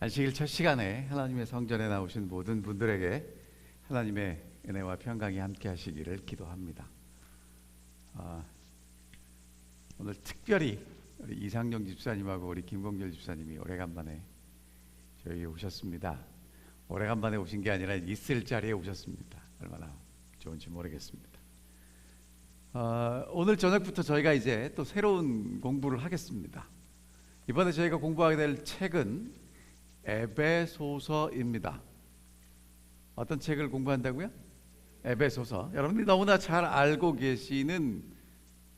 안식일 첫 시간에 하나님의 성전에 나오신 모든 분들에게 하나님의 은혜와 평강이 함께 하시기를 기도합니다. 오늘 특별히 우리 이상용 집사님하고 우리 김공길 집사님이 오래간만에 저희 오셨습니다. 오래간만에 오신 게 아니라 있을 자리에 오셨습니다. 얼마나 좋은지 모르겠습니다. 오늘 저녁부터 저희가 이제 또 새로운 공부를 하겠습니다. 이번에 저희가 공부하게 될 책은 에베소서입니다. 어떤 책을 공부한다고요? 에베소서. 여러분들이 너무나 잘 알고 계시는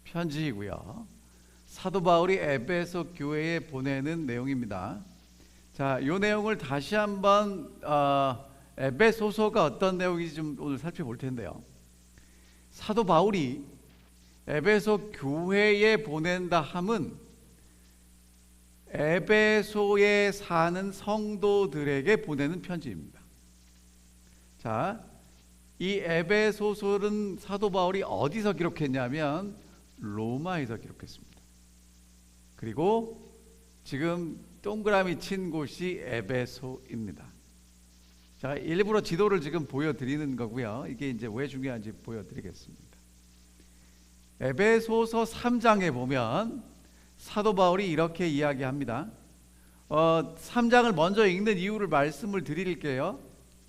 편지이고요. 사도 바울이 에베소 교회에 보내는 내용입니다. 자, 이 내용을 다시 한번 에베소서가 어떤 내용인지 좀 오늘 살펴볼 텐데요. 사도 바울이 에베소 교회에 보낸다 함은 에베소에 사는 성도들에게 보내는 편지입니다. 자, 이 에베소서는 사도 바울이 어디서 기록했냐면 로마에서 기록했습니다. 그리고 지금 동그라미 친 곳이 에베소입니다. 자, 일부러 지도를 지금 보여드리는 거고요. 이게 이제 왜 중요한지 보여드리겠습니다. 에베소서 3장에 보면 사도 바울이 이렇게 이야기합니다. 3장을 먼저 읽는 이유를 말씀을 드릴게요.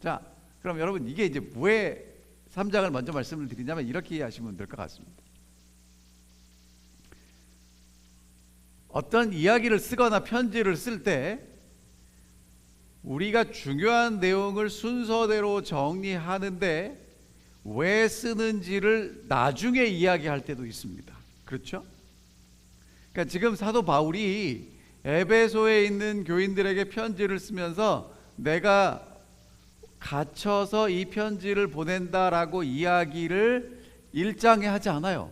자, 그럼 여러분 이게 이제 왜 3장을 먼저 말씀을 드리냐면 이렇게 이해하시면 될 것 같습니다. 어떤 이야기를 쓰거나 편지를 쓸 때 우리가 중요한 내용을 순서대로 정리하는데 왜 쓰는지를 나중에 이야기할 때도 있습니다. 그렇죠? 그러니까 지금 사도 바울이 에베소에 있는 교인들에게 편지를 쓰면서 내가 갇혀서 이 편지를 보낸다라고 이야기를 1장에 하지 않아요.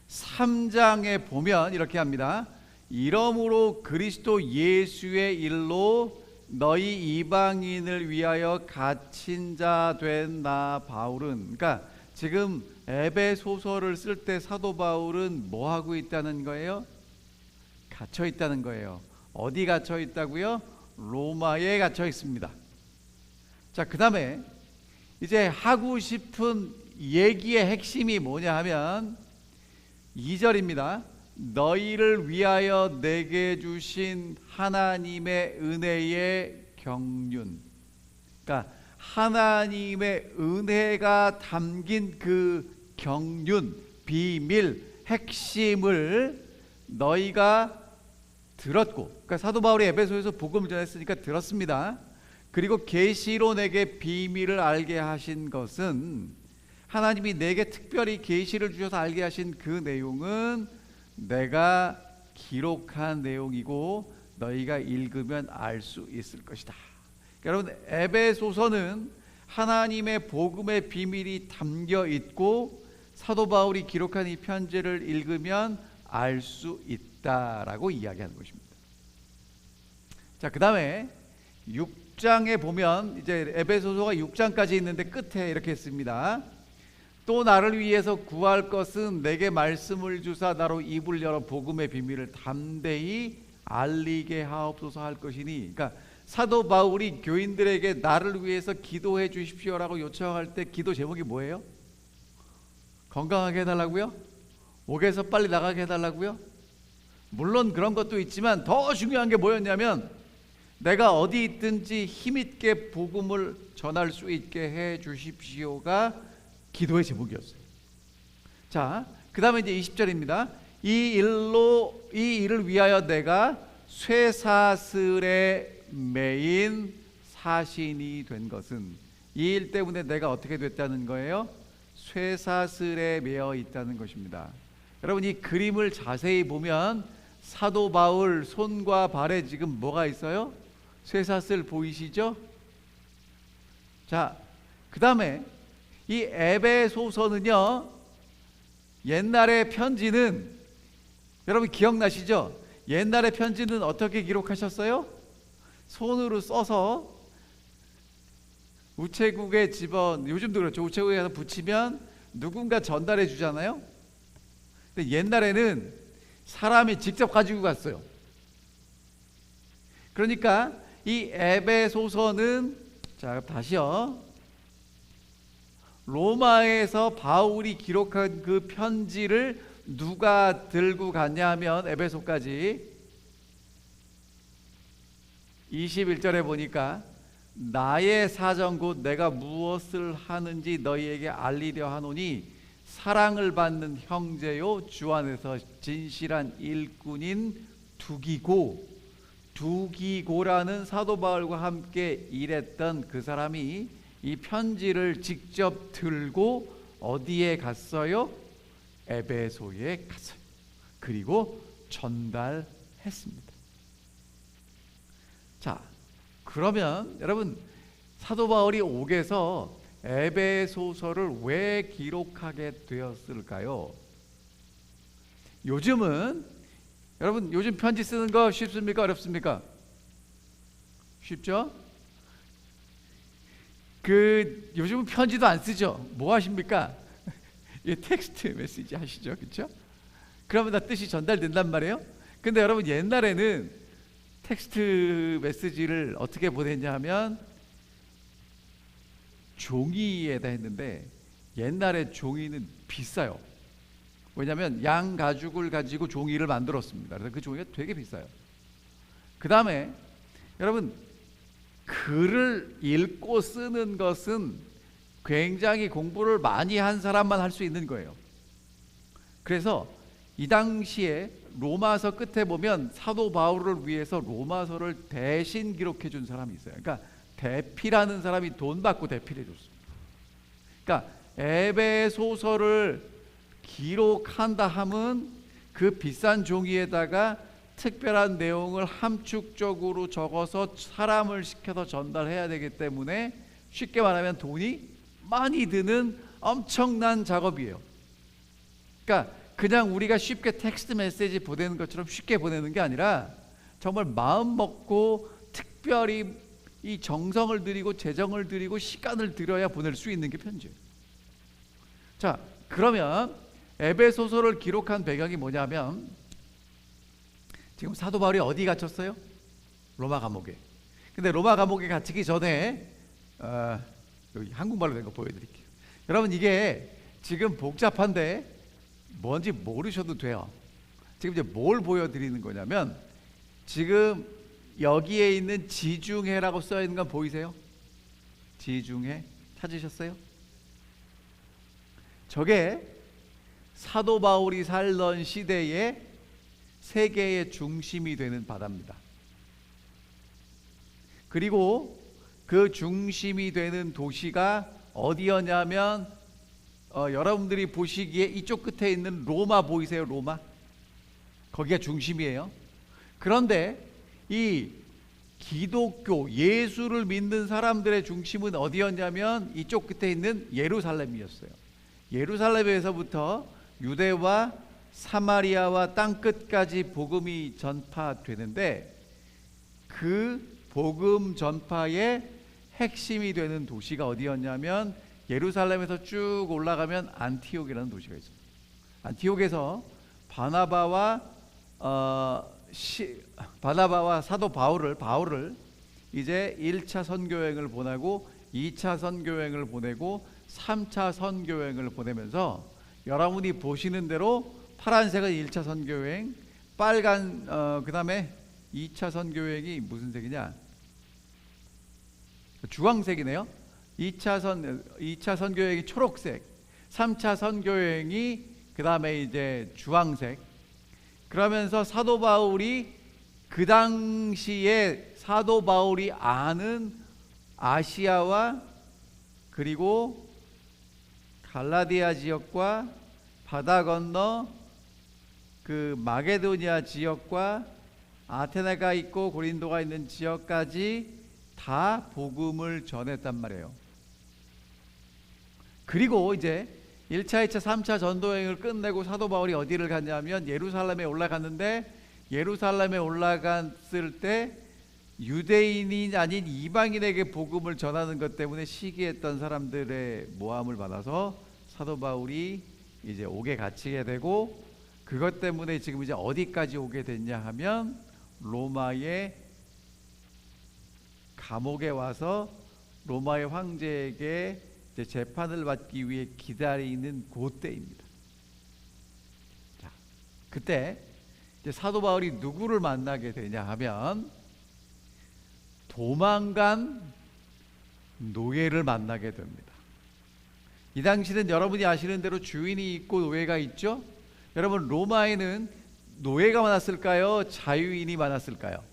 3장에 보면 이렇게 합니다. 이러므로 그리스도 예수의 일로 너희 이방인을 위하여 갇힌 자 된 나 바울은, 그러니까 지금 에베소서를 쓸 때 사도 바울은 뭐 하고 있다는 거예요? 갇혀 있다는 거예요. 어디 갇혀 있다고요? 로마에 갇혀 있습니다. 자, 그 다음에 이제 하고 싶은 얘기의 핵심이 뭐냐 하면 2절입니다. 너희를 위하여 내게 주신 하나님의 은혜의 경륜. 그러니까 하나님의 은혜가 담긴 그 경륜, 비밀, 핵심을 너희가 들었고, 그러니까 사도 바울이 에베소에서 복음을 전했으니까 들었습니다. 그리고 계시로 내게 비밀을 알게 하신 것은, 하나님이 내게 특별히 계시를 주셔서 알게 하신 그 내용은 내가 기록한 내용이고 너희가 읽으면 알 수 있을 것이다. 여러분, 에베소서는 하나님의 복음의 비밀이 담겨 있고 사도 바울이 기록한 이 편지를 읽으면 알 수 있다라고 이야기하는 것입니다. 자, 그 다음에 6장에 보면 이제 에베소서가 6장까지 있는데 끝에 이렇게 했습니다. 또 나를 위해서 구할 것은 내게 말씀을 주사 나로 입을 열어 복음의 비밀을 담대히 알리게 하옵소서 할 것이니, 그러니까 사도 바울이 교인들에게 나를 위해서 기도해 주십시오라고 요청할 때 기도 제목이 뭐예요? 건강하게 해달라고요? 옥에서 빨리 나가게 해달라고요? 물론 그런 것도 있지만 더 중요한 게 뭐였냐면 내가 어디 있든지 힘있게 복음을 전할 수 있게 해 주십시오가 기도의 제목이었어요. 자, 그 다음에 이제 20절입니다. 이 일을 위하여 내가 쇠사슬에 매인 사신이 된 것은, 이 일 때문에 내가 어떻게 됐다는 거예요? 쇠사슬에 매여 있다는 것입니다. 여러분, 이 그림을 자세히 보면 사도 바울 손과 발에 지금 뭐가 있어요? 쇠사슬 보이시죠? 자, 그 다음에 이 에베소서는요, 옛날의 편지는 여러분 기억나시죠? 옛날의 편지는 어떻게 기록하셨어요? 손으로 써서 우체국에 요즘도 그렇죠. 우체국에 가서 붙이면 누군가 전달해 주잖아요. 근데 옛날에는 사람이 직접 가지고 갔어요. 그러니까 이 에베소서는, 자 다시요, 로마에서 바울이 기록한 그 편지를 누가 들고 갔냐 하면 에베소까지 21절에 보니까 나의 사정 곧 내가 무엇을 하는지 너희에게 알리려 하노니 사랑을 받는 형제요 주 안에서 진실한 일꾼인 두기고라는 사도 바울과 함께 일했던 그 사람이 이 편지를 직접 들고 어디에 갔어요? 에베소에 갔어요. 그리고 전달했습니다. 자, 그러면 여러분, 사도 바울이 옥에서 에베소서를 왜 기록하게 되었을까요? 요즘은 여러분, 요즘 편지 쓰는 거 쉽습니까? 어렵습니까? 쉽죠? 요즘은 편지도 안 쓰죠. 뭐 하십니까? 이 텍스트 메시지 하시죠, 그렇죠? 그러면 다 뜻이 전달된단 말이에요. 근데 여러분, 옛날에는 텍스트 메시지를 어떻게 보냈냐 하면 종이에다 했는데, 옛날에 종이는 비싸요. 왜냐하면 양 가죽을 가지고 종이를 만들었습니다. 그래서 그 종이가 되게 비싸요. 그 다음에 여러분, 글을 읽고 쓰는 것은 굉장히 공부를 많이 한 사람만 할 수 있는 거예요. 그래서 이 당시에 로마서 끝에 보면 사도 바울을 위해서 로마서를 대신 기록해 준 사람이 있어요. 그러니까 대피라는 사람이 돈 받고 대피를 해줬습니다. 그러니까 에베소서를 기록한다 함은 그 비싼 종이에다가 특별한 내용을 함축적으로 적어서 사람을 시켜서 전달해야 되기 때문에, 쉽게 말하면 돈이 많이 드는 엄청난 작업이에요. 그러니까 그냥 우리가 쉽게 텍스트 메시지 보내는 것처럼 쉽게 보내는 게 아니라 정말 마음 먹고 특별히 이 정성을 들이고 재정을 들이고 시간을 들여야 보낼 수 있는 게 편지예요. 자, 그러면 에베소서를 기록한 배경이 뭐냐면, 지금 사도 바울이 어디 갇혔어요? 로마 감옥에. 근데 로마 감옥에 갇히기 전에 여기 한국말로 된 거 보여드릴게요. 여러분, 이게 지금 복잡한데 뭔지 모르셔도 돼요. 지금 이제 뭘 보여드리는 거냐면, 지금 여기에 있는 지중해라고 써 있는 건 보이세요? 지중해 찾으셨어요? 저게 사도 바울이 살던 시대에 세계의 중심이 되는 바다입니다. 그리고 그 중심이 되는 도시가 어디였냐면, 여러분들이 보시기에 이쪽 끝에 있는 로마 보이세요? 로마? 거기가 중심이에요. 그런데 이 기독교, 예수를 믿는 사람들의 중심은 어디였냐면 이쪽 끝에 있는 예루살렘이었어요. 예루살렘에서부터 유대와 사마리아와 땅끝까지 복음이 전파되는데, 그 복음 전파의 핵심이 되는 도시가 어디였냐면 예루살렘에서 쭉 올라가면 안티옥이라는 도시가 있습니다. 안티옥에서 바나바와 사도 바울을 이제 1차 선교여행을 보내고 2차 선교여행을 보내고 3차 선교여행을 보내면서, 여러분이 보시는 대로 파란색은 1차 선교여행, 빨간 그 다음에 2차 선교여행이 무슨 색이냐? 주황색이네요. 2차 선교여행이 초록색, 3차 선교여행이 그 다음에 이제 주황색. 그러면서 사도 바울이 그 당시에 사도 바울이 아는 아시아와 그리고 갈라디아 지역과 바다 건너 그 마게도니아 지역과 아테네가 있고 고린도가 있는 지역까지 다 복음을 전했단 말이에요. 그리고 이제 1차, 2차, 3차 전도여행을 끝내고 사도 바울이 어디를 갔냐면 예루살렘에 올라갔는데, 예루살렘에 올라갔을 때 유대인이 아닌 이방인에게 복음을 전하는 것 때문에 시기했던 사람들의 모함을 받아서 사도 바울이 이제 옥에 갇히게 되고, 그것 때문에 지금 이제 어디까지 오게 됐냐 하면 로마의 감옥에 와서 로마의 황제에게 이제 재판을 받기 위해 기다리는 그때입니다. 자, 그때 이제 사도 바울이 누구를 만나게 되냐 하면 도망간 노예를 만나게 됩니다. 이 당시는 여러분이 아시는 대로 주인이 있고 노예가 있죠? 여러분, 로마에는 노예가 많았을까요? 자유인이 많았을까요?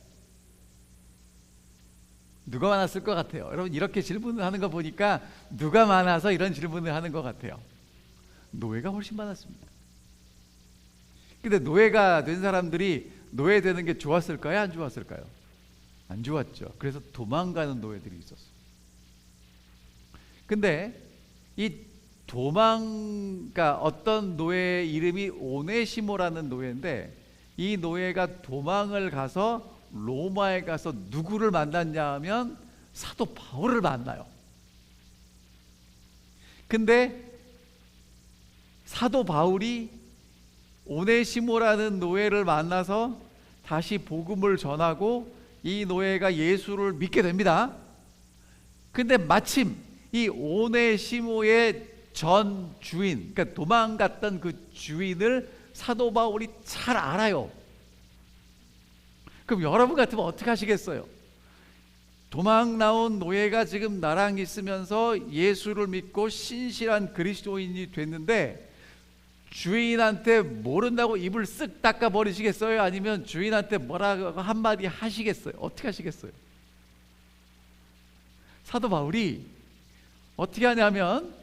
누가 많았을 것 같아요? 여러분, 이렇게 질문을 하는 거 보니까 누가 많아서 이런 질문을 하는 것 같아요. 노예가 훨씬 많았습니다. 근데 노예가 된 사람들이 노예되는 게 좋았을까요? 안 좋았을까요? 안 좋았죠. 그래서 도망가는 노예들이 있었어요. 근데 이 어떤 노예의 이름이 오네시모라는 노예인데, 이 노예가 도망을 가서 로마에 가서 누구를 만났냐 하면 사도 바울을 만나요. 근데 사도 바울이 오네시모라는 노예를 만나서 다시 복음을 전하고 이 노예가 예수를 믿게 됩니다. 근데 마침 이 오네시모의 전 주인, 그러니까 도망갔던 그 주인을 사도 바울이 잘 알아요. 그럼 여러분 같으면 어떻게 하시겠어요? 도망 나온 노예가 지금 나랑 있으면서 예수를 믿고 신실한 그리스도인이 됐는데 주인한테 모른다고 입을 쓱 닦아 버리시겠어요? 아니면 주인한테 뭐라고 한마디 하시겠어요? 어떻게 하시겠어요? 사도 바울이 어떻게 하냐면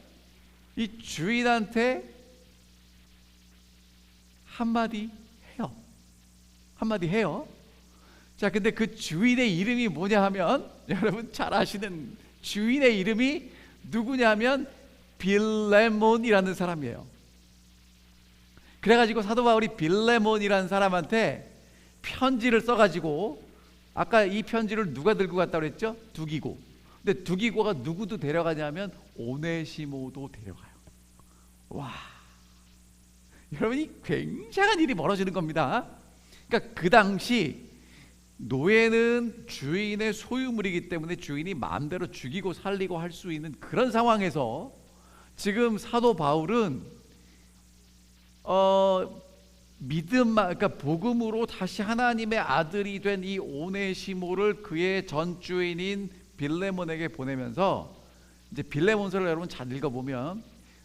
이 주인한테 한마디 해요. 자, 근데 그 주인의 이름이 뭐냐 하면, 여러분 잘 아시는 주인의 이름이 누구냐면 빌레몬이라는 사람이에요. 그래가지고 사도 바울이 빌레몬이라는 사람한테 편지를 써가지고, 아까 이 편지를 누가 들고 갔다고 그랬죠? 두기고. 근데 두기고가 누구도 데려가냐면 오네시모도 데려가요. 와, 여러분이 굉장한 일이 벌어지는 겁니다. 그러니까 그 당시 노예는 주인의 소유물이기 때문에 주인이 마음대로 죽이고 살리고 할 수 있는 그런 상황에서 지금 사도 바울은 그러니까 복음으로 다시 하나님의 아들이 된 이 오네시모를 그의 전 주인인 빌레몬에게 보내면서, 이제 빌레몬서를 여러분 잘 읽어보면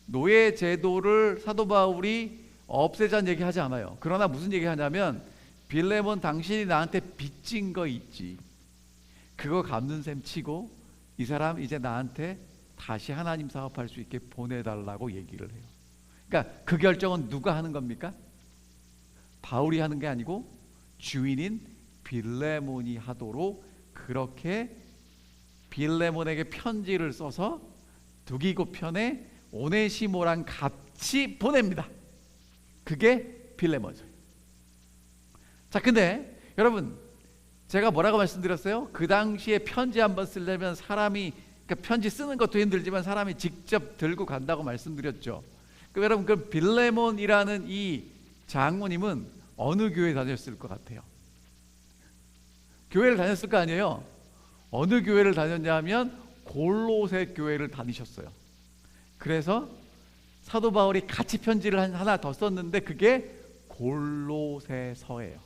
노예 제도를 사도 바울이 없애자는 얘기하지 않아요. 그러나 무슨 얘기하냐면, 빌레몬 당신이 나한테 빚진 거 있지, 그거 갚는 셈 치고 이 사람 이제 나한테 다시 하나님 사업할 수 있게 보내달라고 얘기를 해요. 그러니까 그 결정은 누가 하는 겁니까? 바울이 하는 게 아니고 주인인 빌레몬이 하도록 그렇게 빌레몬에게 편지를 써서 두기고 편에 오네시모랑 같이 보냅니다. 그게 빌레몬서예요. 자, 근데 여러분, 제가 뭐라고 말씀드렸어요? 그 당시에 편지 한번 쓰려면 사람이, 그러니까 편지 쓰는 것도 힘들지만 사람이 직접 들고 간다고 말씀드렸죠. 그럼 여러분, 그 빌레몬이라는 이 장모님은 어느 교회 다녔을 것 같아요? 교회를 다녔을 거 아니에요? 어느 교회를 다녔냐 하면 골로새 교회를 다니셨어요. 그래서 사도 바울이 같이 편지를 하나 더 썼는데 그게 골로새서예요.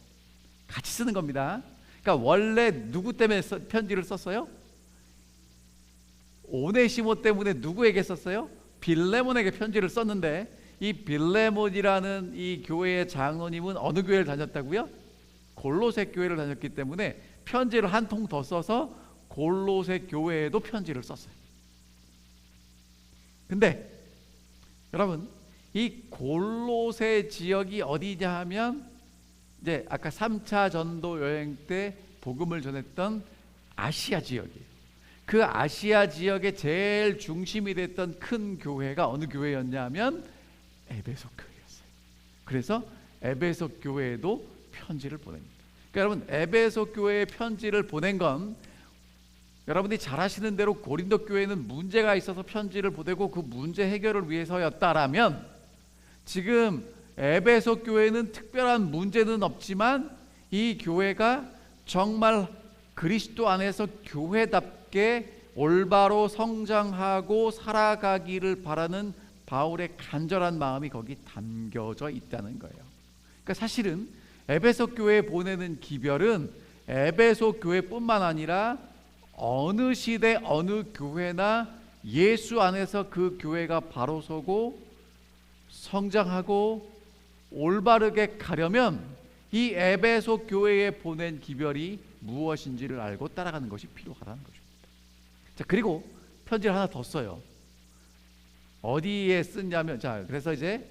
같이 쓰는 겁니다. 그러니까 원래 누구 때문에 편지를 썼어요? 오네시모 때문에 누구에게 썼어요? 빌레몬에게 편지를 썼는데, 이 빌레몬이라는 이 교회의 장로님은 어느 교회를 다녔다고요? 골로새 교회를 다녔기 때문에 편지를 한 통 더 써서 골로새 교회에도 편지를 썼어요. 근데 여러분, 이 골로새 지역이 어디냐 하면 이제 아까 3차 전도 여행 때 복음을 전했던 아시아 지역이에요. 그 아시아 지역의 제일 중심이 됐던 큰 교회가 어느 교회였냐 하면 에베소 교회였어요. 그래서 에베소 교회에도 편지를 보냅니다. 그러니까 여러분, 에베소 교회에 편지를 보낸 건 여러분들이 잘 아시는 대로 고린도 교회는 문제가 있어서 편지를 보내고 그 문제 해결을 위해서였다라면, 지금 에베소 교회는 특별한 문제는 없지만 이 교회가 정말 그리스도 안에서 교회답게 올바로 성장하고 살아가기를 바라는 바울의 간절한 마음이 거기 담겨져 있다는 거예요. 그러니까 사실은 에베소 교회에 보내는 기별은 에베소 교회뿐만 아니라 어느 시대 어느 교회나 예수 안에서 그 교회가 바로 서고 성장하고 올바르게 가려면 이 에베소 교회에 보낸 기별이 무엇인지를 알고 따라가는 것이 필요하다는 것입니다. 자, 그리고 편지를 하나 더 써요. 어디에 쓰냐면, 자, 그래서 이제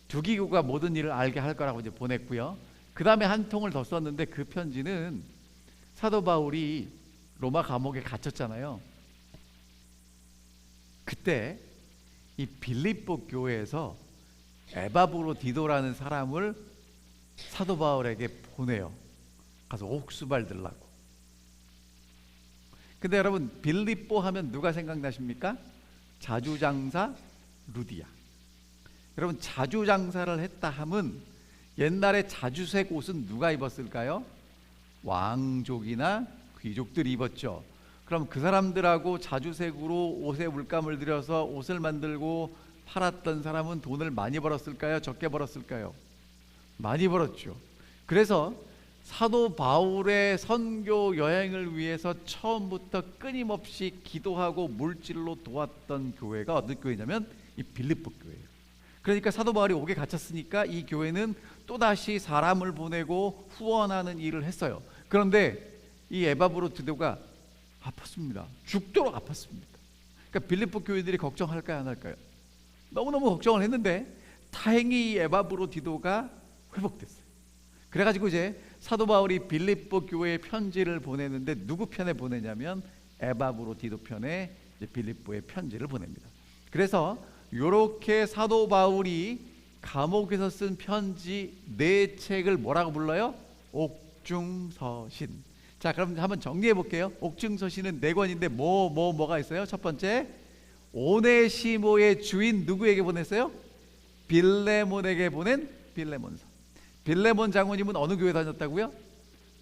두기교가 모든 일을 알게 할 거라고 이제 보냈고요. 그 다음에 한 통을 더 썼는데 그 편지는 사도 바울이 로마 감옥에 갇혔잖아요. 그때 이 빌립보 교회에서 에바브로디도라는 사람을 사도 바울에게 보내요. 가서 옥수발 들라고. 근데 여러분, 빌립보 하면 누가 생각나십니까? 자주장사 루디아. 여러분, 자주장사를 했다 함은 옛날에 자주색 옷은 누가 입었을까요? 왕족이나 귀족들이 입었죠. 그럼 그 사람들하고 자주색으로 옷에 물감을 들여서 옷을 만들고 팔았던 사람은 돈을 많이 벌었을까요? 적게 벌었을까요? 많이 벌었죠. 그래서 사도 바울의 선교 여행을 위해서 처음부터 끊임없이 기도하고 물질로 도왔던 교회가 어떤 교회냐면 이 빌립보 교회예요. 그러니까 사도 바울이 옥에 갇혔으니까 이 교회는 또다시 사람을 보내고 후원하는 일을 했어요. 그런데 이 에바브로디도가 아팠습니다. 죽도록 아팠습니다. 그러니까 빌립보 교회들이 걱정할까요, 안 할까요? 너무너무 걱정을 했는데 다행히 이 에바브로디도가 회복됐어요. 그래가지고 이제 사도 바울이 빌립보 교회에 편지를 보내는데 누구 편에 보내냐면 에바브로디도 편에 이제 빌립보에 편지를 보냅니다. 그래서 이렇게 사도 바울이 감옥에서 쓴 편지 4책을 뭐라고 불러요? 옥중서신. 자, 그럼 한번 정리해 볼게요. 옥중서신은 4권인데 뭐가 있어요? 첫 번째, 오네시모의 주인 누구에게 보냈어요? 빌레몬에게 보낸 빌레몬서. 빌레몬 장로님은 어느 교회 다녔다고요?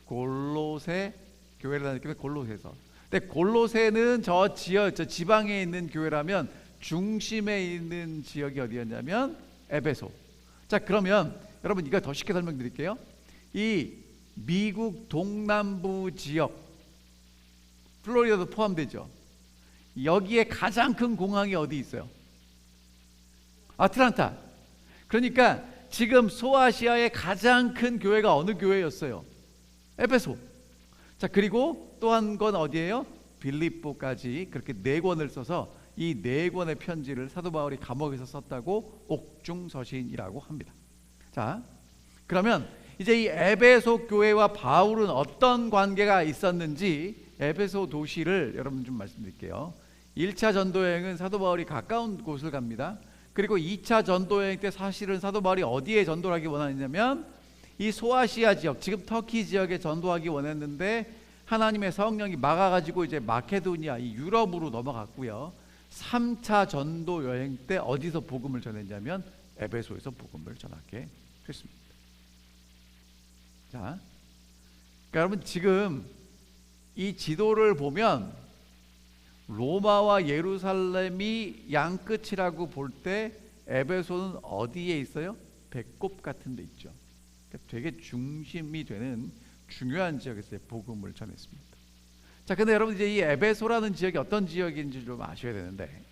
골로새 교회를 다녔기 때문에 골로새서. 근데 골로새는 저 지방에 있는 교회라면 중심에 있는 지역이 어디였냐면 에베소. 자, 그러면 여러분 이거 더 쉽게 설명드릴게요. 이 미국 동남부 지역, 플로리다도 포함되죠. 여기에 가장 큰 공항이 어디 있어요? 아틀란타. 그러니까 지금 소아시아의 가장 큰 교회가 어느 교회였어요? 에베소. 자, 그리고 또 한 건 어디예요? 빌립보까지. 그렇게 4권을 써서 이 4권의 편지를 사도 바울이 감옥에서 썼다고 옥중서신이라고 합니다. 자, 그러면 이제 이 에베소 교회와 바울은 어떤 관계가 있었는지 에베소 도시를 여러분 좀 말씀드릴게요. 1차 전도여행은 사도 바울이 가까운 곳을 갑니다. 그리고 2차 전도여행 때 사실은 사도 바울이 어디에 전도를 하기 원했냐면 이 소아시아 지역, 지금 터키 지역에 전도하기 원했는데 하나님의 성령이 막아가지고 이제 마케도니아, 이 유럽으로 넘어갔고요. 3차 전도 여행 때 어디서 복음을 전했냐면 에베소에서 복음을 전하게 됐습니다. 자, 그러니까 여러분 지금 이 지도를 보면 로마와 예루살렘이 양끝이라고 볼 때 에베소는 어디에 있어요? 배꼽 같은 데 있죠. 그러니까 되게 중심이 되는 중요한 지역에서 복음을 전했습니다. 자, 근데 여러분 이제 이 에베소라는 지역이 어떤 지역인지 좀 아셔야 되는데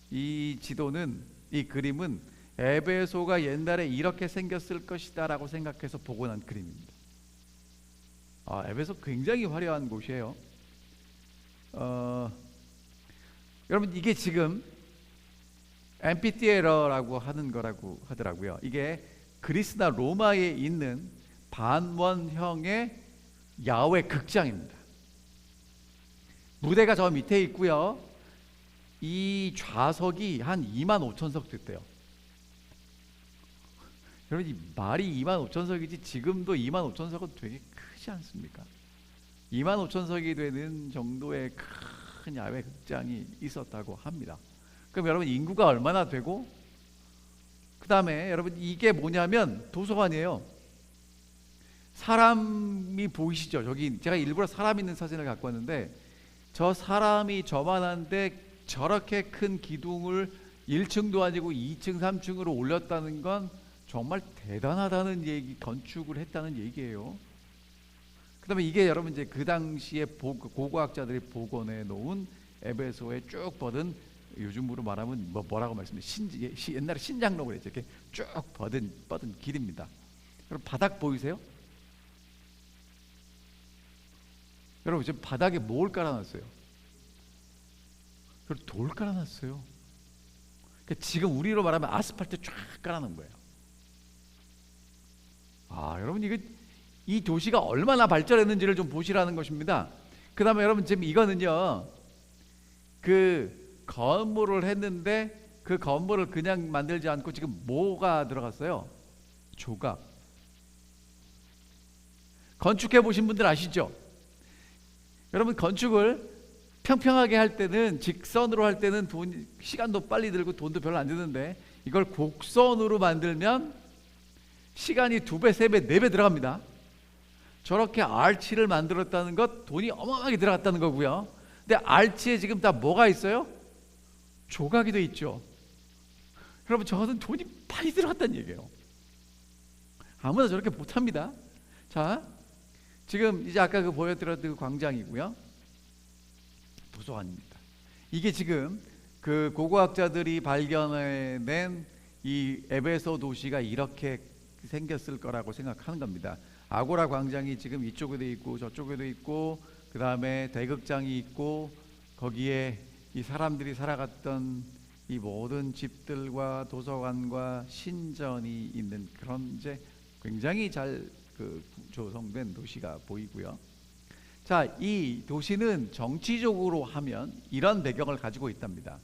이 지도는, 이 그림은 에베소가 옛날에 이렇게 생겼을 것이다 라고 생각해서 복원한 그림입니다. 에베소 굉장히 화려한 곳이에요. 여러분 이게 지금 앰피티에러라고 하는 거라고 하더라고요. 이게 그리스나 로마에 있는 반원형의 야외 극장입니다. 무대가 저 밑에 있고요. 이 좌석이 한 25,000석 됐대요. 여러분 이 말이 25,000석이지 지금도 25,000석은 되게 크지 않습니까? 25,000석이 되는 정도의 큰 야외 극장이 있었다고 합니다. 그럼 여러분 인구가 얼마나 되고, 그 다음에 여러분 이게 뭐냐면 도서관이에요. 사람이 보이시죠? 여기 제가 일부러 사람 있는 사진을 갖고 왔는데, 저 사람이 저만한데 저렇게 큰 기둥을 1층도 아니고 2층, 3층으로 올렸다는 건 정말 대단하다는 얘기, 건축을 했다는 얘기예요. 그다음에 이게 여러분 이제 그 당시에 고고학자들이 복원해 놓은 에베소에 쭉 뻗은, 요즘으로 말하면 뭐라고 말씀드려요? 옛날에 신장로고 그랬죠. 이렇게 쭉 뻗은 길입니다. 여러분 바닥 보이세요? 여러분 지금 바닥에 뭘 깔아놨어요? 돌 깔아놨어요. 그러니까 지금 우리로 말하면 아스팔트 쫙 깔아놓은 거예요. 여러분 이 도시가 얼마나 발전했는지를 좀 보시라는 것입니다. 그 다음에 여러분 지금 이거는요, 그 건물을 했는데 그 건물을 그냥 만들지 않고 지금 뭐가 들어갔어요? 조각. 건축해 보신 분들 아시죠? 여러분 건축을 평평하게 할 때는, 직선으로 할 때는 시간도 빨리 들고 돈도 별로 안 드는데, 이걸 곡선으로 만들면 시간이 2배, 3배, 4배 들어갑니다. 저렇게 알치를 만들었다는 것, 돈이 어마어마하게 들어갔다는 거고요. 근데 알치에 지금 다 뭐가 있어요? 조각이 돼 있죠. 여러분 저것은 돈이 많이 들어갔다는 얘기예요. 아무나 저렇게 못합니다. 자, 지금 이제 아까 그 보여드렸던 그 광장이고요, 도서관입니다. 이게 지금 그 고고학자들이 발견해낸 이 에베소 도시가 이렇게 생겼을 거라고 생각하는 겁니다. 아고라 광장이 지금 이쪽에도 있고 저쪽에도 있고, 그 다음에 대극장이 있고, 거기에 이 사람들이 살아갔던 이 모든 집들과 도서관과 신전이 있는 그런 이제 굉장히 잘 조성된 도시가 보이고요. 자, 이 도시는 정치적으로 하면 이런 배경을 가지고 있답니다.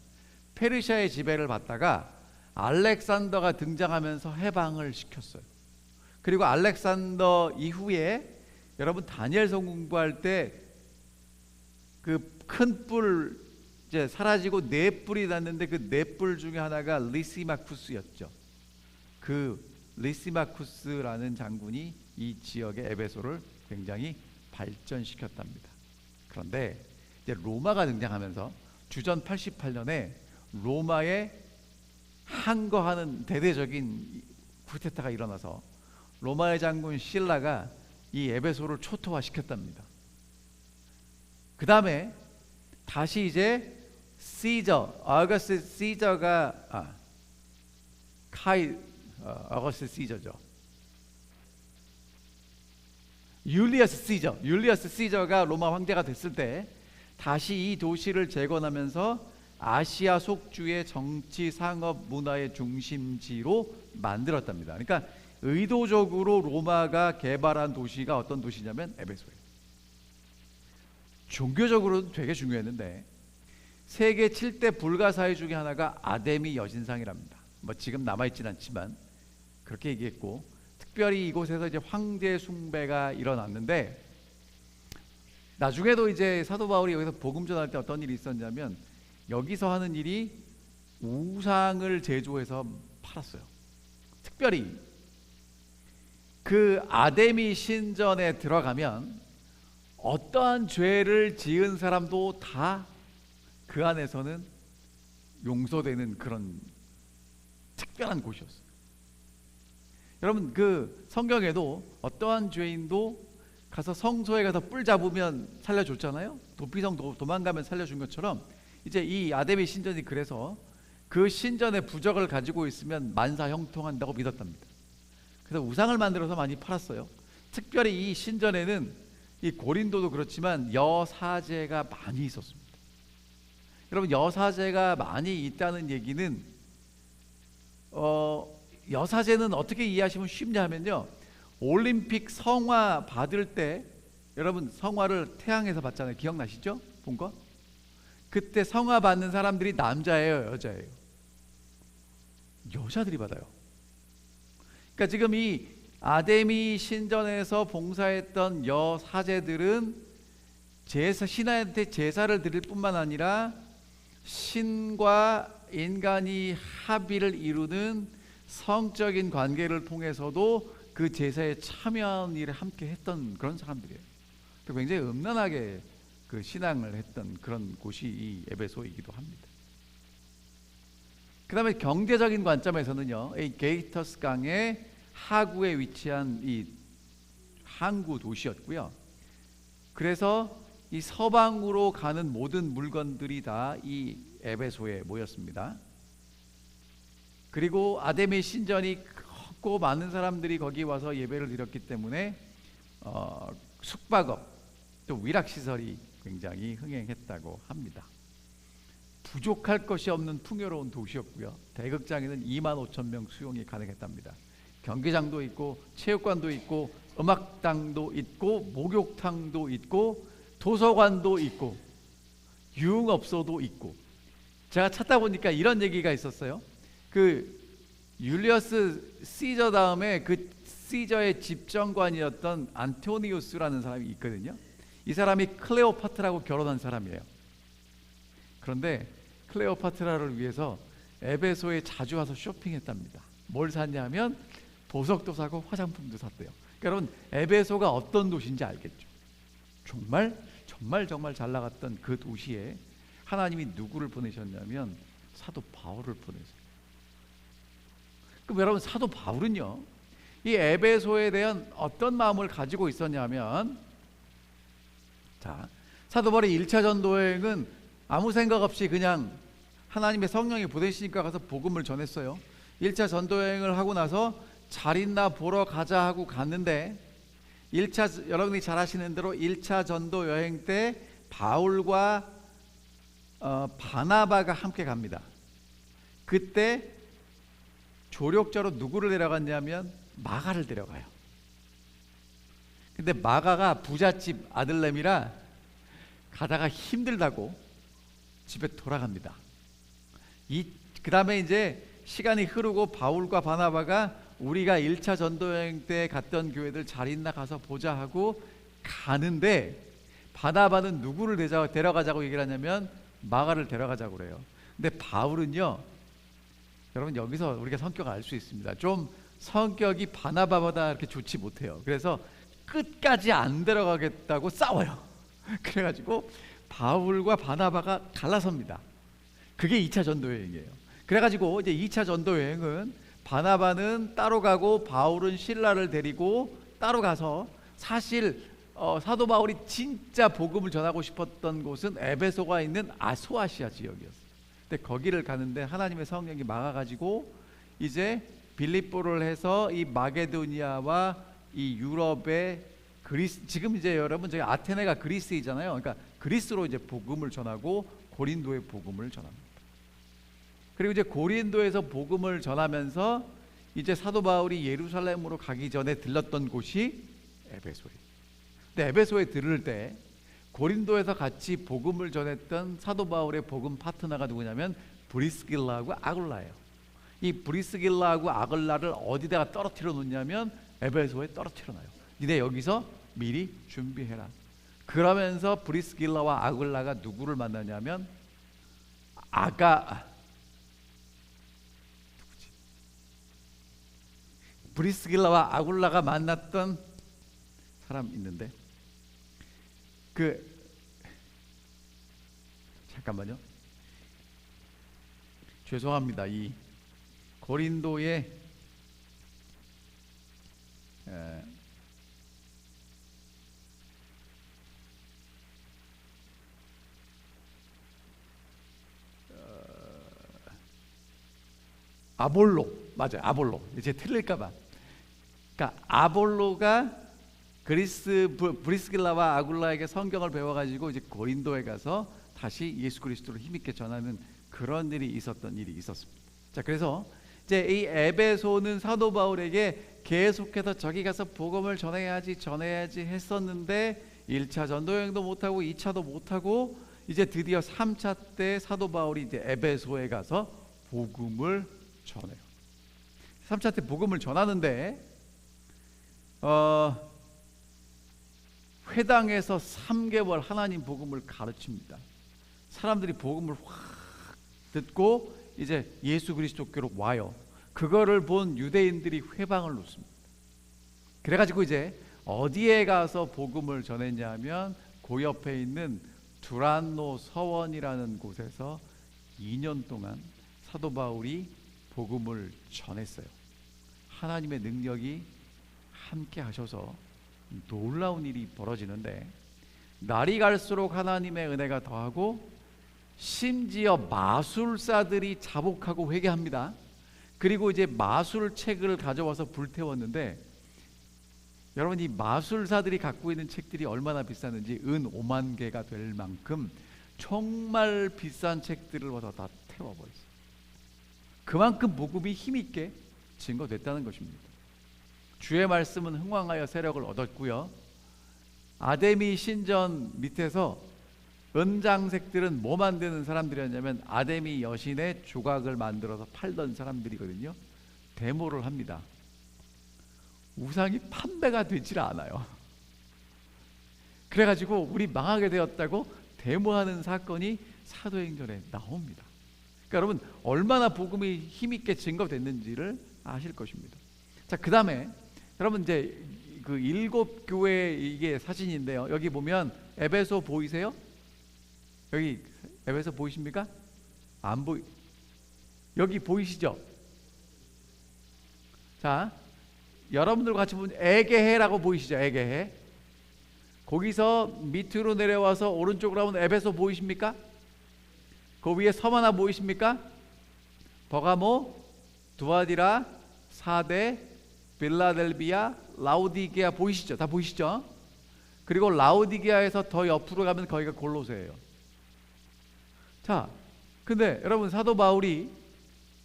페르시아의 지배를 받다가 알렉산더가 등장하면서 해방을 시켰어요. 그리고 알렉산더 이후에 여러분 다니엘서 공부할 때 그 큰 뿔 이제 사라지고 4뿔이 났는데, 그 4뿔 중에 하나가 리시마쿠스였죠. 그 리시마쿠스라는 장군이 이 지역의 에베소를 굉장히 발전시켰답니다. 그런데 이제 로마가 등장하면서 주전 88년에 로마에 항거하는 대대적인 쿠데타가 일어나서 로마의 장군 실라가 이 에베소를 초토화시켰답니다. 그 다음에 다시 이제 어거스트 시저가 어거스트 시저죠. 율리어스 시저가 로마 황제가 됐을 때 다시 이 도시를 재건하면서 아시아 속주의 정치, 상업, 문화의 중심지로 만들었답니다. 그러니까 의도적으로 로마가 개발한 도시가 어떤 도시냐면 에베소예요. 종교적으로도 되게 중요했는데, 세계 7대 불가사의 중에 하나가 아데미 여신상이랍니다. 뭐 지금 남아있지는 않지만 그렇게 얘기했고, 특별히 이곳에서 이제 황제 숭배가 일어났는데, 나중에도 이제 사도 바울이 여기서 복음 전할 때 어떤 일이 있었냐면, 여기서 하는 일이 우상을 제조해서 팔았어요. 특별히 그 아데미 신전에 들어가면 어떠한 죄를 지은 사람도 다 그 안에서는 용서되는 그런 특별한 곳이었어요. 여러분 그 성경에도 어떠한 죄인도 가서 성소에 가서 뿔 잡으면 살려줬잖아요. 도피성 도망가면 살려준 것처럼, 이제 이 아데미 신전이 그래서 그 신전의 부적을 가지고 있으면 만사 형통한다고 믿었답니다. 그래서 우상을 만들어서 많이 팔았어요. 특별히 이 신전에는 이 고린도도 그렇지만 여사제가 많이 있었습니다. 여러분 여사제가 많이 있다는 얘기는 여사제는 어떻게 이해하시면 쉽냐 하면요, 올림픽 성화 받을 때 여러분 성화를 태양에서 받잖아요. 기억나시죠? 본 거? 그때 성화 받는 사람들이 남자예요, 여자예요? 여자들이 받아요. 그러니까 지금 이 아데미 신전에서 봉사했던 여사제들은 신한테 제사를 드릴 뿐만 아니라 신과 인간이 합의를 이루는 성적인 관계를 통해서도 그 제사에 참여한 일에 함께 했던 그런 사람들이에요. 굉장히 음란하게 그 신앙을 했던 그런 곳이 이 에베소이기도 합니다. 그 다음에 경제적인 관점에서는요, 이 게이터스 강의 하구에 위치한 이 항구 도시였고요. 그래서 이 서방으로 가는 모든 물건들이 다 이 에베소에 모였습니다. 그리고 아데미 신전이 컸고 많은 사람들이 거기 와서 예배를 드렸기 때문에 숙박업 또 위락시설이 굉장히 흥행했다고 합니다. 부족할 것이 없는 풍요로운 도시였고요. 대극장에는 25,000명 수용이 가능했답니다. 경기장도 있고 체육관도 있고 음악당도 있고 목욕탕도 있고 도서관도 있고 유흥업소도 있고. 제가 찾다 보니까 이런 얘기가 있었어요. 그 율리어스 시저 다음에 그 시저의 집정관이었던 안토니우스라는 사람이 있거든요. 이 사람이 클레오파트라고 결혼한 사람이에요. 그런데 클레오파트라를 위해서 에베소에 자주 와서 쇼핑했답니다. 뭘 샀냐면 보석도 사고 화장품도 샀대요. 그러니까 여러분, 에베소가 어떤 도시인지 알겠죠? 정말 잘 나갔던 그 도시에 하나님이 누구를 보내셨냐면 사도 바울을 보내셨어요. 그럼 여러분, 사도 바울은요, 이 에베소에 대한 어떤 마음을 가지고 있었냐면, 자, 사도 바울의 1차 전도여행은 아무 생각 없이 그냥 하나님의 성령이 보내시니까 가서 복음을 전했어요. 1차 전도여행을 하고 나서 잘 있나 보러 가자 하고 갔는데, 여러분이 잘 아시는 대로 1차 전도여행 때 바울과 바나바가 함께 갑니다. 그때 조력자로 누구를 데려갔냐면 마가를 데려가요. 근데 마가가 부잣집 아들내미라 가다가 힘들다고 집에 돌아갑니다. 그 다음에 이제 시간이 흐르고 바울과 바나바가 우리가 1차 전도여행 때 갔던 교회들 잘 있나 가서 보자 하고 가는데, 바나바는 누구를 데려가자고 얘기를 하냐면 마가를 데려가자고 그래요. 근데 바울은요, 여러분 여기서 우리가 성격을 알 수 있습니다. 좀 성격이 바나바보다 이렇게 좋지 못해요. 그래서 끝까지 안 데려가겠다고 싸워요. 그래가지고 바울과 바나바가 갈라섭니다. 그게 2차 전도여행이에요. 그래가지고 이제 2차 전도여행은 바나바는 따로 가고 바울은 실라를 데리고 따로 가서, 사실 사도 바울이 진짜 복음을 전하고 싶었던 곳은 에베소가 있는 아소아시아 지역이었어요. 근데 거기를 가는데 하나님의 성령이 막아가지고 이제 빌립보를 해서 이 마게도니아와 이 유럽의 그리스, 지금 이제 여러분 저희 아테네가 그리스이잖아요. 그러니까 그리스로 이제 복음을 전하고 고린도에 복음을 전합니다. 그리고 이제 고린도에서 복음을 전하면서 이제 사도 바울이 예루살렘으로 가기 전에 들렀던 곳이 에베소예요. 근데 에베소에 들을 때 고린도에서 같이 복음을 전했던 사도 바울의 복음 파트너가 누구냐면 브리스길라하고 아굴라예요. 이 브리스길라하고 아굴라를 어디다가 떨어뜨려 놓냐면 에베소에 떨어뜨려 놔요. 니네 여기서 미리 준비해라. 그러면서 브리스길라와 아굴라가 누구를 만나냐면 브리스길라와 아굴라가 만났던 사람 있는데, 잠깐만요. 죄송합니다. 이 고린도의 아볼로, 맞아요. 아볼로. 이제 틀릴까봐. 그러니까 아볼로가 브리스길라와 아굴라에게 성경을 배워가지고 이제 고린도에 가서 다시 예수 그리스도를 힘있게 전하는 그런 일이 있었습니다. 자, 그래서 이제 이 에베소는 사도 바울에게 계속해서 저기 가서 복음을 전해야지 했었는데 1차 전도여행도 못하고 2차도 못하고 이제 드디어 3차 때 사도 바울이 이제 에베소에 가서 복음을 전해요. 3차 때 복음을 전하는데 회당에서 3개월 하나님 복음을 가르칩니다. 사람들이 복음을 확 듣고 이제 예수 그리스도께로 와요. 그거를 본 유대인들이 회방을 놓습니다. 그래가지고 이제 어디에 가서 복음을 전했냐 하면 그 옆에 있는 두란노 서원이라는 곳에서 2년 동안 사도 바울이 복음을 전했어요. 하나님의 능력이 함께 하셔서 놀라운 일이 벌어지는데, 날이 갈수록 하나님의 은혜가 더하고 심지어 마술사들이 자복하고 회개합니다. 그리고 이제 마술책을 가져와서 불태웠는데, 여러분 이 마술사들이 갖고 있는 책들이 얼마나 비쌌는지 은 5만 개가 될 만큼 정말 비싼 책들을 와서 다 태워버렸어요. 그만큼 복음이 힘있게 증거됐다는 것입니다. 주의 말씀은 흥왕하여 세력을 얻었고요. 아데미 신전 밑에서 은장색들은 뭐 만드는 사람들이었냐면 아데미 여신의 조각을 만들어서 팔던 사람들이거든요. 데모를 합니다. 우상이 판매가 되질 않아요. 그래가지고 우리 망하게 되었다고 데모하는 사건이 사도행전에 나옵니다. 그러니까 여러분 얼마나 복음이 힘있게 증거됐는지를 아실 것입니다. 자, 그 다음에 여러분 이제 그 7교회 이게 사진인데요. 여기 보면 에베소 보이세요? 여기 에베소 보이십니까? 안 보이. 여기 보이시죠? 자, 여러분들 같이 보면 에게해라고 보이시죠? 에게해. 거기서 밑으로 내려와서 오른쪽으로 하면 에베소 보이십니까? 그 위에 섬 하나 보이십니까? 버가모, 두아디라, 사데, 빌라델비아, 라우디게아 보이시죠? 다 보이시죠? 그리고 라우디게아에서 더 옆으로 가면 거기가 골로새예요. 자, 근데 여러분 사도 바울이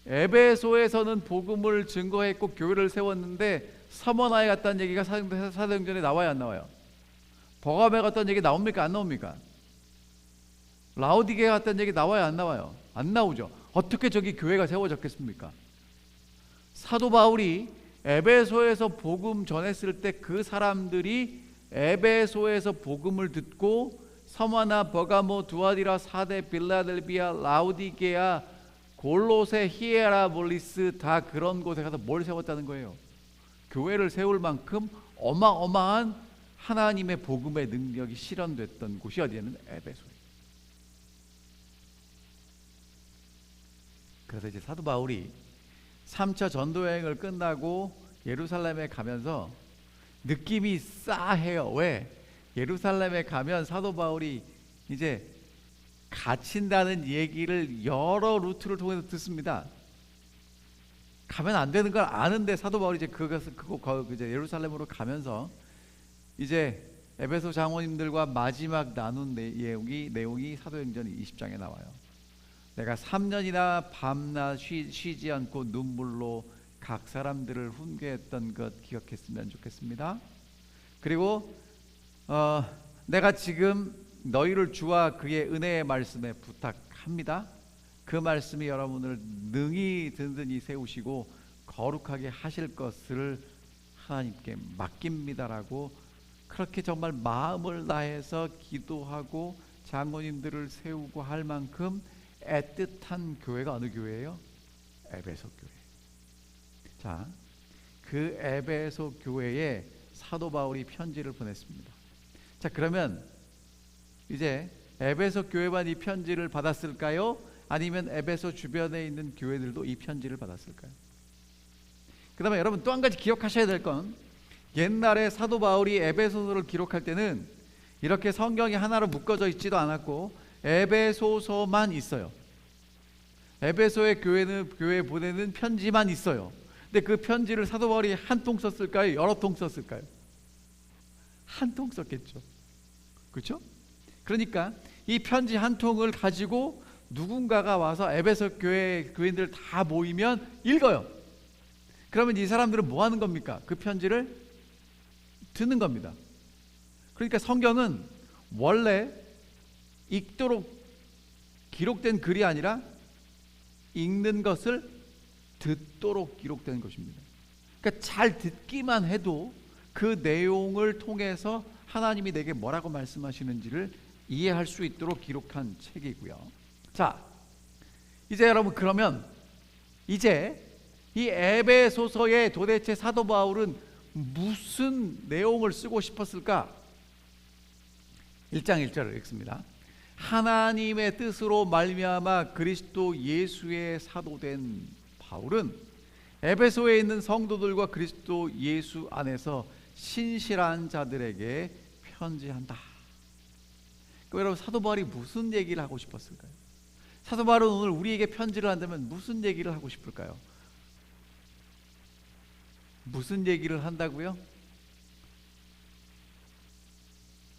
에베소에서는 복음을 증거했고 교회를 세웠는데 서머나에 갔다는 얘기가 사도행전에 나와요, 안 나와요? 버가모에 갔다는 얘기 나옵니까, 안 나옵니까? 라우디게아 갔다는 얘기 나와요, 안 나와요? 안 나오죠. 어떻게 저기 교회가 세워졌겠습니까? 사도 바울이 에베소에서 복음 전했을 때 그 사람들이 에베소에서 복음을 듣고 서머나, 버가모, 두아디라, 사데, 빌라델비아, 라우디게아, 골로새, 히에라볼리스 다 그런 곳에 가서 뭘 세웠다는 거예요? 교회를 세울 만큼 어마어마한 하나님의 복음의 능력이 실현됐던 곳이 어디에는 에베소예요. 그래서 이제 사도 바울이 3차 전도여행을 끝나고 예루살렘에 가면서 느낌이 싸해요. 왜? 예루살렘에 가면 사도 바울이 이제 갇힌다는 얘기를 여러 루트를 통해서 듣습니다. 가면 안 되는 걸 아는데 사도 바울이 이제 이제 예루살렘으로 가면서 이제 에베소 장로님들과 마지막 나눈 내용이 사도행전 20장에 나와요. 내가 3년이나 밤낮 쉬지 않고 눈물로 각 사람들을 훈계했던 것 기억했으면 좋겠습니다. 그리고 내가 지금 너희를 주와 그의 은혜의 말씀에 부탁합니다. 그 말씀이 여러분을 능히 든든히 세우시고 거룩하게 하실 것을 하나님께 맡깁니다라고 그렇게 정말 마음을 다해서 기도하고 장로님들을 세우고 할 만큼 애틋한 교회가 어느 교회예요? 에베소 교회. 자, 그 에베소 교회에 사도 바울이 편지를 보냈습니다. 자, 그러면 이제 에베소 교회만 이 편지를 받았을까요? 아니면 에베소 주변에 있는 교회들도 이 편지를 받았을까요? 그 다음에 여러분 또 한 가지 기억하셔야 될 건, 옛날에 사도 바울이 에베소서를 기록할 때는 이렇게 성경이 하나로 묶어져 있지도 않았고 에베소서만 있어요. 에베소의 교회 보내는 편지만 있어요. 근데 그 편지를 사도 바울이 한 통 썼을까요? 여러 통 썼을까요? 한 통 썼겠죠. 그렇죠? 그러니까 이 편지 한 통을 가지고 누군가가 와서 에베소 교인들 다 모이면 읽어요. 그러면 이 사람들은 뭐 하는 겁니까? 그 편지를 듣는 겁니다. 그러니까 성경은 원래 읽도록 기록된 글이 아니라 읽는 것을 듣도록 기록된 것입니다. 그러니까 잘 듣기만 해도 그 내용을 통해서 하나님이 내게 뭐라고 말씀하시는지를 이해할 수 있도록 기록한 책이고요. 자, 이제 여러분 그러면 이제 이 에베소서에 도대체 사도 바울은 무슨 내용을 쓰고 싶었을까? 1장 1절을 읽습니다. 하나님의 뜻으로 말미암아 그리스도 예수의 사도된 바울은 에베소에 있는 성도들과 그리스도 예수 안에서 신실한 자들에게 편지한다. 여러분, 사도 바울이 무슨 얘기를 하고 싶었을까요? 사도 바울은 오늘 우리에게 편지를 한다면 무슨 얘기를 하고 싶을까요? 무슨 얘기를 한다고요?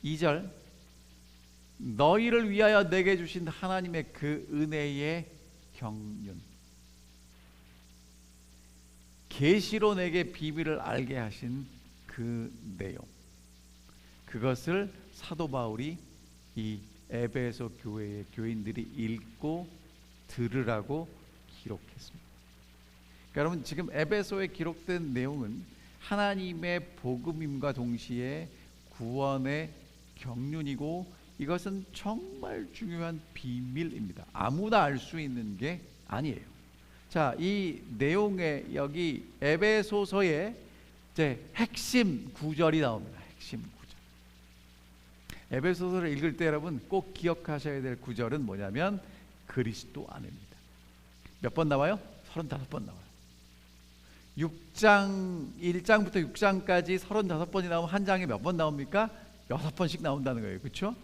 2절, 너희를 위하여 내게 주신 하나님의 그 은혜의 경륜, 계시로 내게 비밀을 알게 하신 그 내용, 그것을 사도 바울이 이 에베소 교회의 교인들이 읽고 들으라고 기록했습니다. 그러니까 여러분, 지금 에베소에 기록된 내용은 하나님의 복음임과 동시에 구원의 경륜이고, 이것은 정말 중요한 비밀입니다. 아무나 알 수 있는 게 아니에요. 자, 이 내용에 여기 에베소서의 이제 핵심 구절이 나옵니다. 핵심 구절. 에베소서를 읽을 때 여러분 꼭 기억하셔야 될 구절은 뭐냐면 그리스도 안에입니다. 몇 번 나와요? 35번 나와요. 1장부터 6장까지 35번이 나오면 한 장에 몇 번 나옵니까? 6번씩 나온다는 거예요. 그렇죠?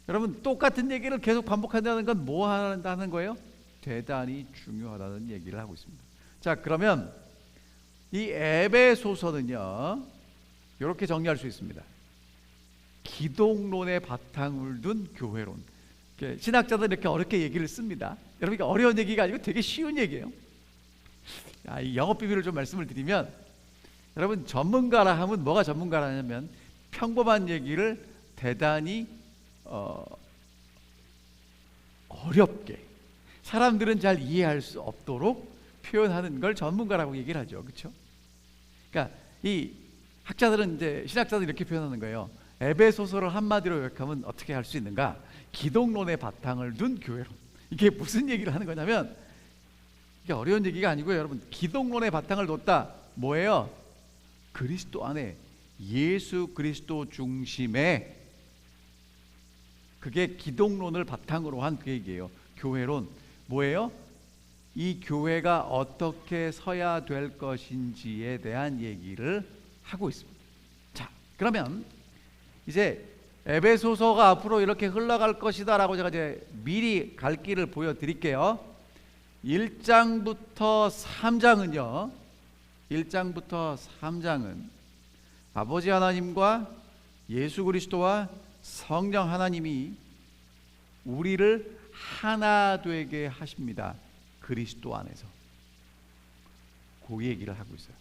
여러분, 똑같은 얘기를 계속 반복한다는 건 뭐 한다는 거예요? 대단히 중요하다는 얘기를 하고 있습니다. 자, 그러면 이 에베소서는요, 이렇게 정리할 수 있습니다. 기독론의 바탕을 둔 교회론. 신학자들은 이렇게 어렵게 얘기를 씁니다. 여러분, 이게 어려운 얘기가 아니고 되게 쉬운 얘기예요. 이 영업 비밀을 좀 말씀을 드리면, 여러분, 전문가라 하면 뭐가 전문가라냐면 평범한 얘기를 대단히 어렵게, 사람들은 잘 이해할 수 없도록 표현하는 걸 전문가라고 얘기를 하죠. 그렇죠? 그러니까 이 학자들은, 이제 신학자들은 이렇게 표현하는 거예요. 에베소서를 한마디로 요약하면 어떻게 할 수 있는가? 기독론의 바탕을 둔 교회론. 이게 무슨 얘기를 하는 거냐면, 이게 어려운 얘기가 아니고요. 여러분, 기독론의 바탕을 뒀다. 뭐예요? 그리스도 안에 예수 그리스도 중심의, 그게 기독론을 바탕으로 한 그 얘기예요. 교회론. 뭐예요? 이 교회가 어떻게 서야 될 것인지에 대한 얘기를 하고 있습니다. 자, 그러면 이제 에베소서가 앞으로 이렇게 흘러갈 것이다 라고 제가 이제 미리 갈 길을 보여드릴게요. 1장부터 3장은요, 1장부터 3장은 아버지 하나님과 예수 그리스도와 성령 하나님이 우리를 하나 되게 하십니다. 그리스도 안에서. 그 얘기를 하고 있어요.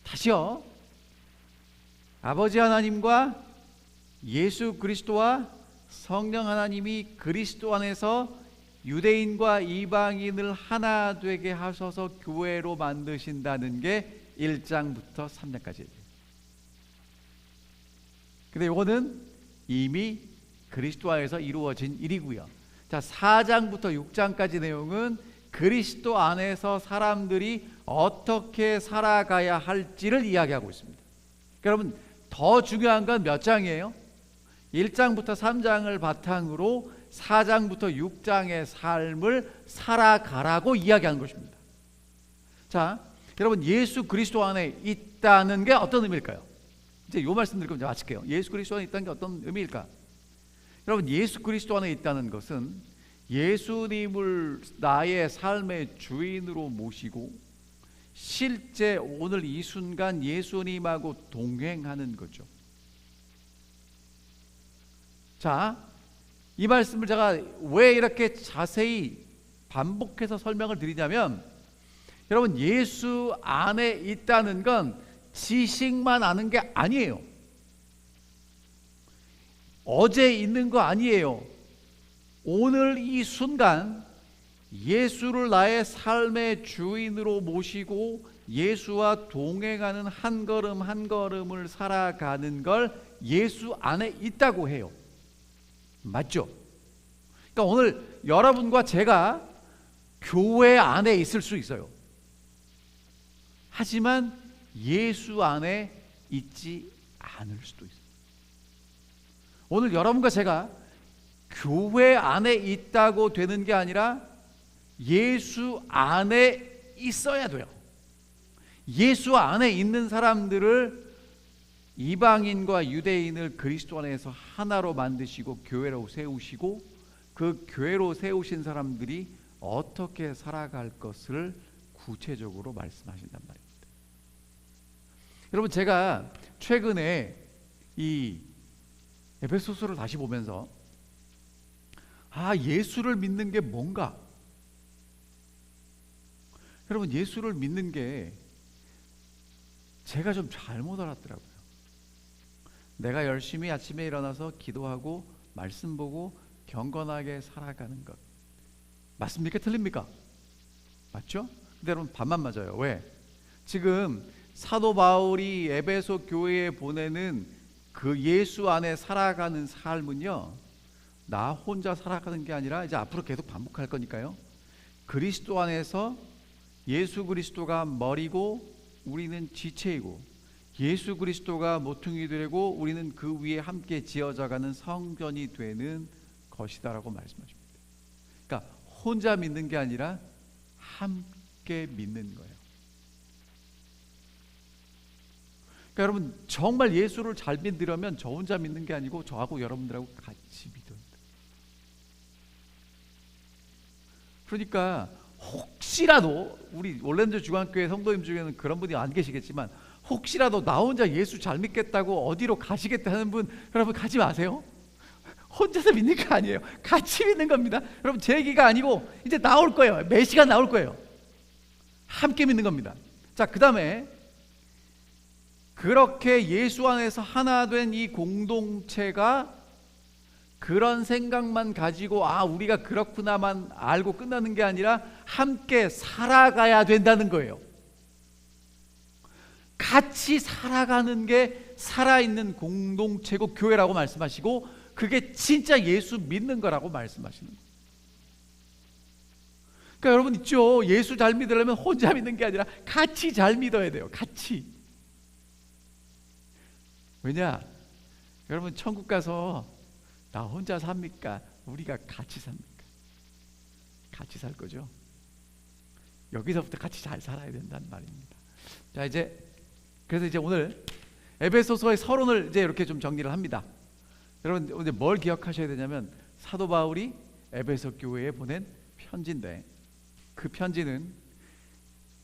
다시요. 아버지 하나님과 예수 그리스도와 성령 하나님이 그리스도 안에서 유대인과 이방인을 하나 되게 하셔서 교회로 만드신다는 게 1장부터 3장까지 얘기해요. 근데 이거는 이미 그리스도 안에서 이루어진 일이고요. 자, 4장부터 6장까지 내용은 그리스도 안에서 사람들이 어떻게 살아가야 할지를 이야기하고 있습니다. 여러분, 더 중요한 건 몇 장이에요? 1장부터 3장을 바탕으로 4장부터 6장의 삶을 살아가라고 이야기한 것입니다. 자, 여러분, 예수 그리스도 안에 있다는 게 어떤 의미일까요? 이제 요 말씀 드리고 이제 마칠게요. 예수 그리스도 안에 있다는 게 어떤 의미일까? 여러분, 예수 그리스도 안에 있다는 것은 예수님을 나의 삶의 주인으로 모시고 실제 오늘 이 순간 예수님하고 동행하는 거죠. 자, 이 말씀을 제가 왜 이렇게 자세히 반복해서 설명을 드리냐면, 여러분, 예수 안에 있다는 건 지식만 아는 게 아니에요. 어제 있는 거 아니에요. 오늘 이 순간 예수를 나의 삶의 주인으로 모시고 예수와 동행하는 한 걸음 한 걸음을 살아가는 걸 예수 안에 있다고 해요. 맞죠? 그러니까 오늘 여러분과 제가 교회 안에 있을 수 있어요. 하지만 예수 안에 있지 않을 수도 있어요. 오늘 여러분과 제가 교회 안에 있다고 되는 게 아니라 예수 안에 있어야 돼요. 예수 안에 있는 사람들을, 이방인과 유대인을 그리스도 안에서 하나로 만드시고 교회로 세우시고, 그 교회로 세우신 사람들이 어떻게 살아갈 것을 구체적으로 말씀하신단 말입니다. 여러분, 제가 최근에 이 에베소서를 다시 보면서 예수를 믿는 게 뭔가? 여러분, 예수를 믿는 게 제가 좀 잘못 알았더라고요. 내가 열심히 아침에 일어나서 기도하고 말씀 보고 경건하게 살아가는 것, 맞습니까? 틀립니까? 맞죠? 근데 여러분, 반만 맞아요. 왜? 지금 사도 바울이 에베소 교회에 보내는 그 예수 안에 살아가는 삶은요, 나 혼자 살아가는 게 아니라 이제 앞으로 계속 반복할 거니까요, 그리스도 안에서 예수 그리스도가 머리고 우리는 지체이고, 예수 그리스도가 모퉁이 되고 우리는 그 위에 함께 지어져가는 성전이 되는 것이다라고 말씀하십니다. 그러니까 혼자 믿는 게 아니라 함께 믿는 거예요. 그러니까 여러분, 정말 예수를 잘 믿으려면 저 혼자 믿는 게 아니고 저하고 여러분들하고 같이 믿어야 돼요. 그러니까 혹시라도 우리 올랜도 중앙교회 성도님 중에는 그런 분이 안 계시겠지만, 혹시라도 나 혼자 예수 잘 믿겠다고 어디로 가시겠다 하는 분, 여러분 가지 마세요. 혼자서 믿는 거 아니에요. 같이 믿는 겁니다. 여러분, 제 얘기가 아니고 이제 나올 거예요. 메시가 나올 거예요. 함께 믿는 겁니다. 자, 그 다음에 그렇게 예수 안에서 하나 된 이 공동체가 그런 생각만 가지고 우리가 그렇구나만 알고 끝나는 게 아니라 함께 살아가야 된다는 거예요. 같이 살아가는 게 살아있는 공동체고 교회라고 말씀하시고, 그게 진짜 예수 믿는 거라고 말씀하시는 거예요. 그러니까 여러분 있죠, 예수 잘 믿으려면 혼자 믿는 게 아니라 같이 잘 믿어야 돼요. 같이. 왜냐? 여러분, 천국 가서 나 혼자 삽니까? 우리가 같이 삽니까? 같이 살 거죠. 여기서부터 같이 잘 살아야 된다는 말입니다. 자, 그래서 이제 오늘 에베소서의 서론을 이제 이렇게 좀 정리를 합니다. 여러분, 이제 뭘 기억하셔야 되냐면, 사도 바울이 에베소 교회에 보낸 편지인데, 그 편지는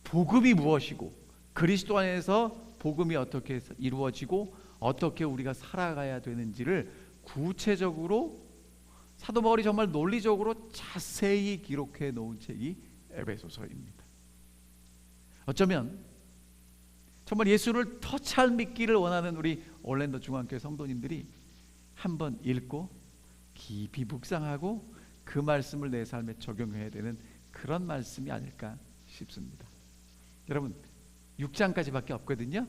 복음이 무엇이고 그리스도 안에서 복음이 어떻게 이루어지고 어떻게 우리가 살아가야 되는지를 구체적으로 사도 바울이 정말 논리적으로 자세히 기록해 놓은 책이 에베소서입니다. 어쩌면 정말 예수를 더 잘 믿기를 원하는 우리 올랜도 중앙교회 성도님들이 한번 읽고 깊이 묵상하고 그 말씀을 내 삶에 적용해야 되는 그런 말씀이 아닐까 싶습니다. 여러분, 6장까지밖에 없거든요.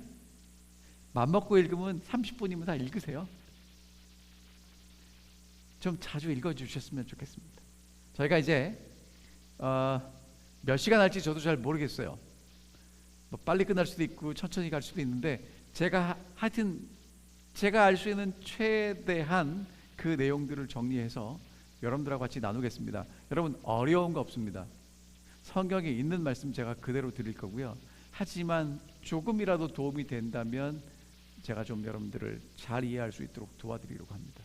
맘먹고 읽으면 30분이면 다 읽으세요. 좀 자주 읽어주셨으면 좋겠습니다. 저희가 이제 몇 시간 할지 저도 잘 모르겠어요. 뭐 빨리 끝날 수도 있고 천천히 갈 수도 있는데, 하여튼 제가 알 수 있는 최대한 그 내용들을 정리해서 여러분들하고 같이 나누겠습니다. 여러분, 어려운 거 없습니다. 성경에 있는 말씀 제가 그대로 드릴 거고요. 하지만 조금이라도 도움이 된다면 제가 좀 여러분들을 잘 이해할 수 있도록 도와드리려고 합니다.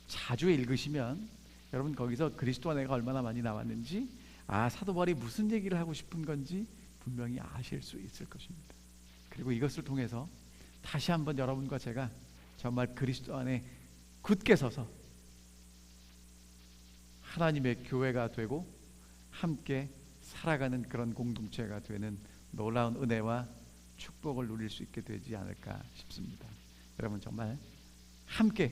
자주 읽으시면 여러분 거기서 그리스도 안에가 얼마나 많이 나왔는지, 사도 바울이 무슨 얘기를 하고 싶은 건지 분명히 아실 수 있을 것입니다. 그리고 이것을 통해서 다시 한번 여러분과 제가 정말 그리스도 안에 굳게 서서 하나님의 교회가 되고 함께 살아가는 그런 공동체가 되는 놀라운 은혜와 축복을 누릴 수 있게 되지 않을까 싶습니다. 여러분, 정말 함께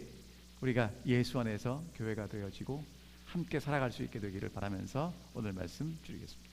우리가 예수 안에서 교회가 되어지고 함께 살아갈 수 있게 되기를 바라면서 오늘 말씀 드리겠습니다.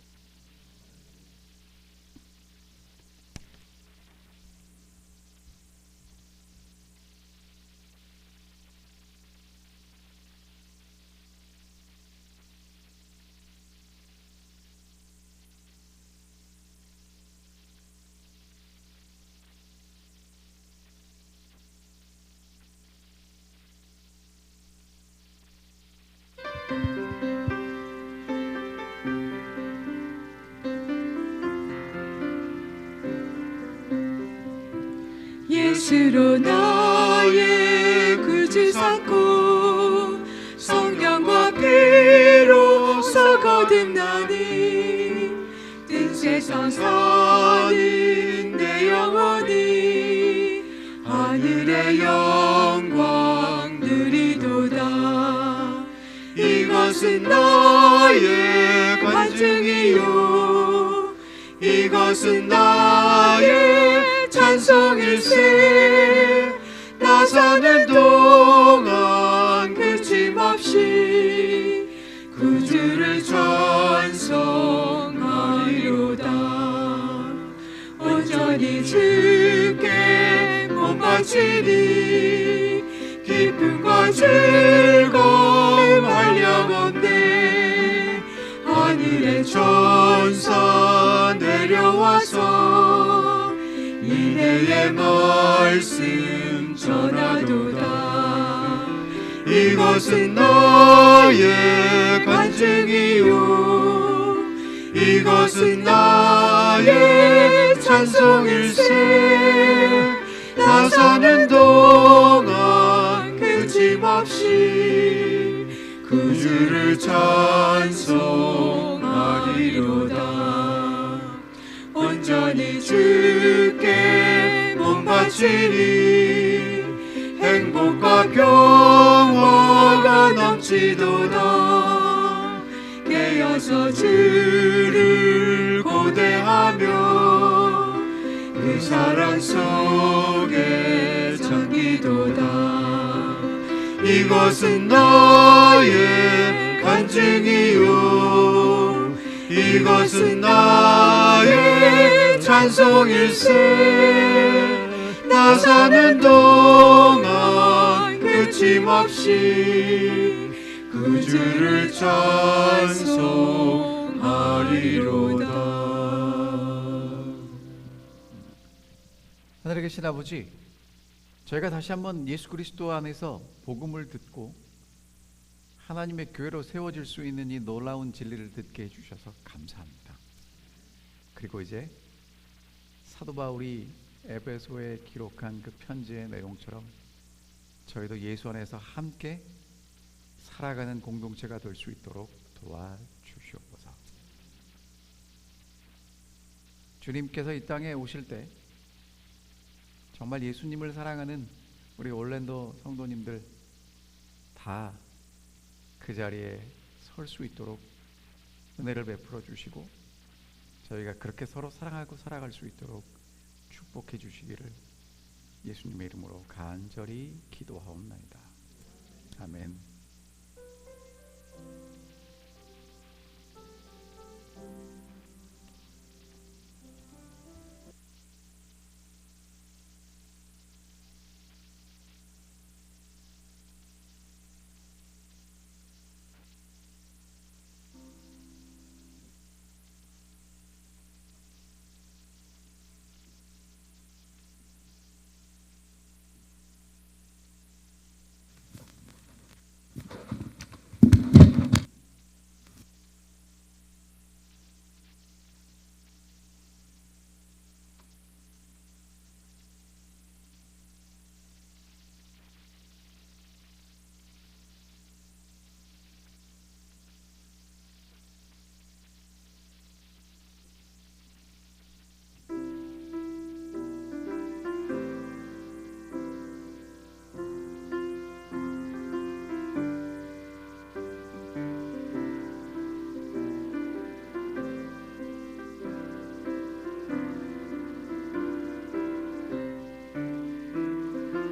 스스로 나의 구주 삼고 성령과 피로써 거듭나니 뜬 세상 사는 내 영혼이 하늘의 영광 누리도다. 이것은 나의 간증이요 이것은 나의 찬송일세. 나 사는 동안 그침없이 구주를 찬송하리로다. 온전히 주께 몸 바치니 기쁨과 즐거움 한량없네. 하늘의 천사 내려와서 이내의 말씀 전하도다. 이것은 나의 간증이요 이것은 나의 찬송일세. 나 사는 동안 그침없이 구주를 찬송하리로다. 온전히 주께 몸 바치니 행복과 평화가 넘치도다. 깨어서 주를 고대하며 그 사랑 속에 잠기도다. 이것은 나의 간증이요 이것은 나의 찬송일세. 나 사는 동안 그침없이 구주를 찬송하리로다. 하늘에 계신 아버지, 저희가 다시 한번 예수 그리스도 안에서 복음을 듣고 하나님의 교회로 세워질 수 있는 이 놀라운 진리를 듣게 해주셔서 감사합니다. 그리고 이제 사도 바울이 에베소에 기록한 그 편지의 내용처럼 저희도 예수 안에서 함께 살아가는 공동체가 될 수 있도록 도와주시옵소서. 주님께서 이 땅에 오실 때 정말 예수님을 사랑하는 우리 올랜도 성도님들 다 그 자리에 설 수 있도록 은혜를 베풀어 주시고 저희가 그렇게 서로 사랑하고 살아갈 수 있도록 축복해 주시기를 예수님의 이름으로 간절히 기도하옵나이다. 아멘.